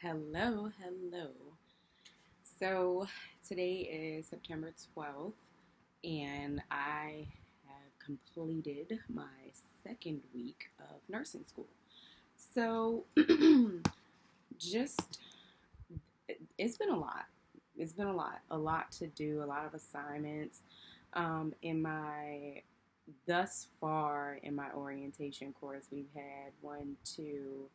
Hello, hello. So today is September 12th, and I have completed my second week of nursing school. So just, it's been a lot. It's been a lot to do, a lot of assignments. In my, thus far in my orientation course, we've had one, two,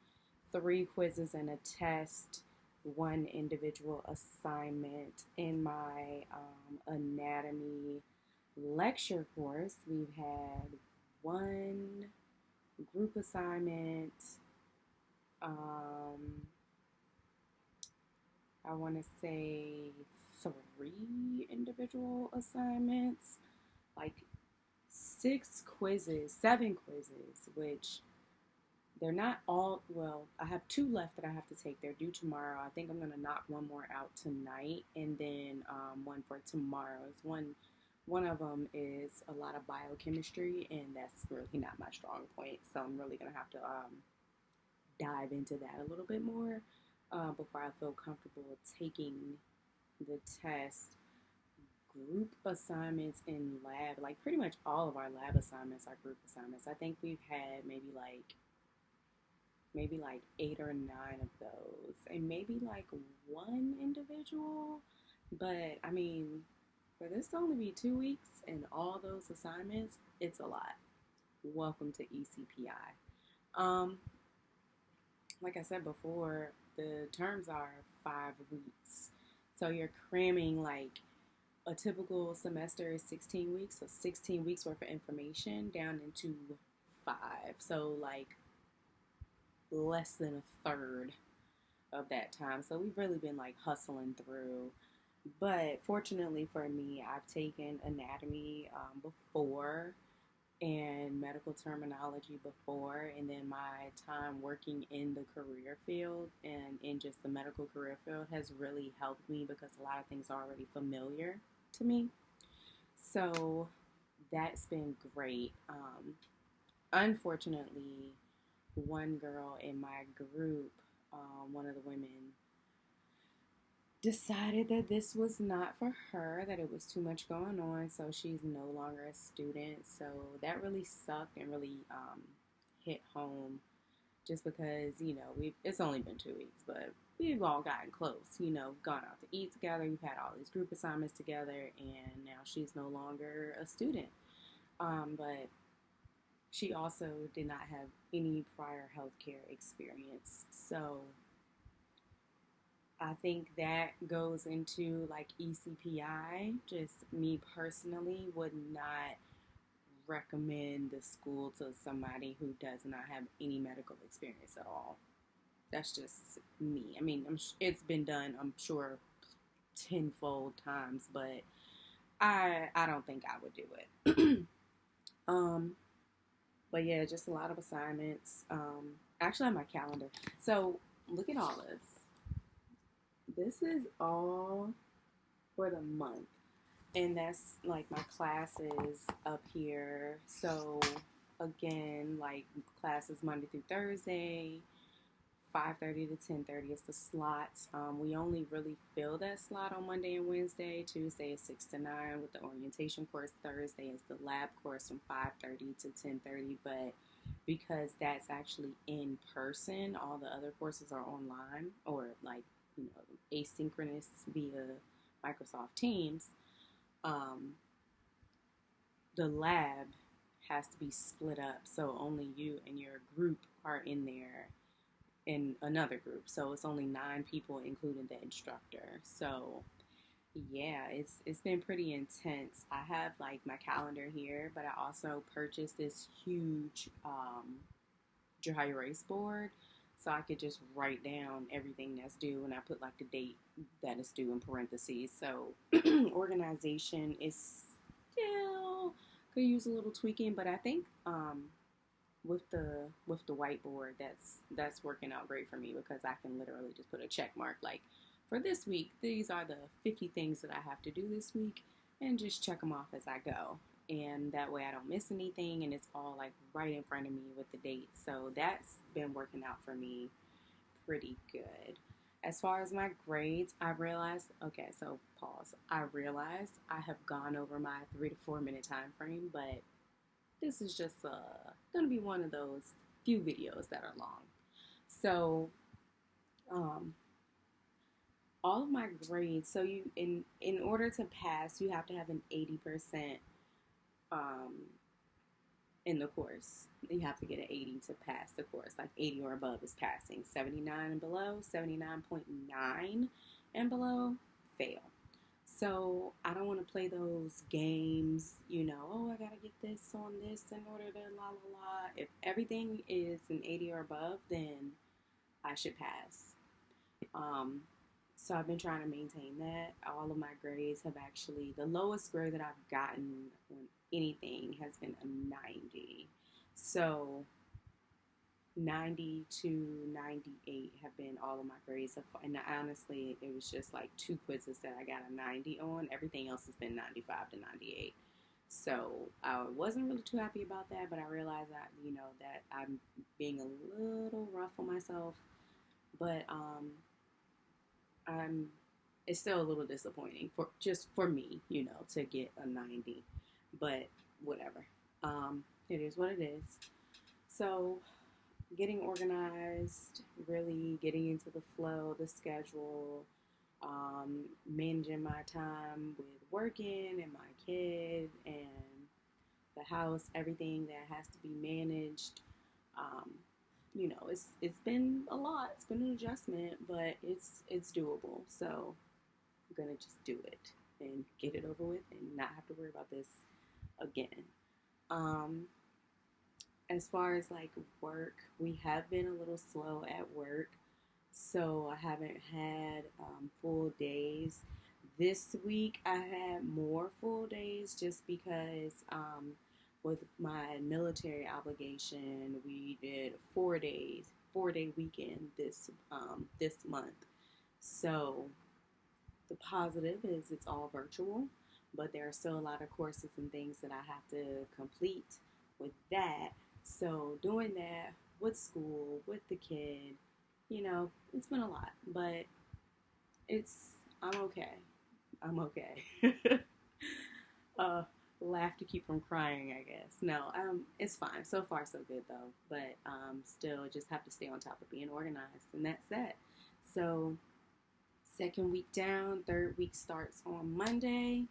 three quizzes and a test, one individual assignment. In my anatomy lecture course, we've had one group assignment. Um, I want to say three individual assignments, like six quizzes, seven quizzes, which they're not all, well, I have two left that I have to take. They're due tomorrow. I think I'm going to knock one more out tonight and then one for tomorrow's. One of them is a lot of biochemistry, and that's really not my strong point. So I'm really going to have to dive into that a little bit more before I feel comfortable taking the test. Group assignments in lab, like pretty much all of our lab assignments are group assignments. I think we've had maybe like eight or nine of those, and maybe like one individual. But I mean, for this to only be 2 weeks and all those assignments, it's a lot. Welcome to ECPI. Um, like I said before, the terms are 5 weeks, so you're cramming like a typical semester is 16 weeks, so 16 weeks worth of information down into five. So like less than a third of that time. So we've really been like hustling through. But fortunately for me, I've taken anatomy before and medical terminology before, and then my time working in the career field and in just the medical career field has really helped me because a lot of things are already familiar to me. So that's been great. Unfortunately, one girl in my group, one of the women, decided that this was not for her, that it was too much going on, so she's no longer a student. So that really sucked and really hit home just because, we've it's only been 2 weeks, but we've all gotten close, gone out to eat together, we've had all these group assignments together, and now she's no longer a student. But she also did not have any prior healthcare experience. So I think that goes into like ECPI. Just me personally would not recommend the school to somebody who does not have any medical experience at all. That's just me. I mean, it's been done, I'm sure, tenfold times, but I don't think I would do it. um, but yeah, just a lot of assignments. Actually, on my calendar. So look at all this. This is all for the month. And that's like my classes up here. So again, like classes Monday through Thursday, 5:30 to 10:30 is the slots. We only really fill that slot on Monday and Wednesday. Tuesday is 6 to 9 with the orientation course. Thursday is the lab course from 5:30 to 10:30. But because that's actually in person, all the other courses are online or like asynchronous via Microsoft Teams. Um, the lab has to be split up, so only you and your group are in there in another group. So it's only 9 people, including the instructor. So yeah, it's been pretty intense. I have like my calendar here, but I also purchased this huge dry erase board so I could just write down everything that's due, and I put like the date that is due in parentheses. So organization is still could use a little tweaking, but I think with the whiteboard that's working out great for me because I can literally just put a check mark like for this week, these are the 50 things that I have to do this week, and just check them off as I go. And that way I don't miss anything, and it's all like right in front of me with the date. So that's been working out for me pretty good. As far as my grades, I realized, okay, so pause. I realized I have gone over my 3 to 4 minute time frame, but this is just going to be one of those few videos that are long. So, um, all of my grades, so in order to pass, you have to have an 80% um, in the course. You have to get an 80 to pass the course. Like 80 or above is passing. 79 and below, 79.9 and below, fail. So I don't want to play those games, oh, I got to get this on this in order to la la la. If everything is an 80 or above, then I should pass. Um, so I've been trying to maintain that. All of my grades have actually, the lowest grade that I've gotten on anything has been a 90. So 90 to 98 have been all of my grades. And honestly, it was just like 2 quizzes that I got a 90 on. Everything else has been 95 to 98. So I wasn't really too happy about that, but I realized that, that I'm being a little rough on myself. But I'm it's still a little disappointing for me, to get a 90. But whatever. It is what it is. So getting organized, really getting into the flow, the schedule, managing my time with working and my kid and the house, everything that has to be managed. Um, it's been a lot. It's been an adjustment, but it's doable. So I'm gonna just do it and get it over with and not have to worry about this again. Um, as far as like work, we have been a little slow at work, so I haven't had full days. This week I had more full days just because with my military obligation, we did 4 days, 4 day weekend this month. So the positive is it's all virtual, but there are still a lot of courses and things that I have to complete with that. So doing that with school, with the kid, it's been a lot, but I'm okay. I'm okay. uh, Laugh to keep from crying, I guess. No, it's fine. So far, so good though. But still, just have to stay on top of being organized, and that's that. So, second week down, third week starts on Monday,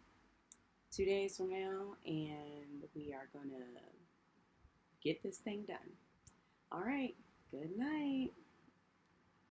2 days from now, and we are gonna get this thing done. All right. Good night.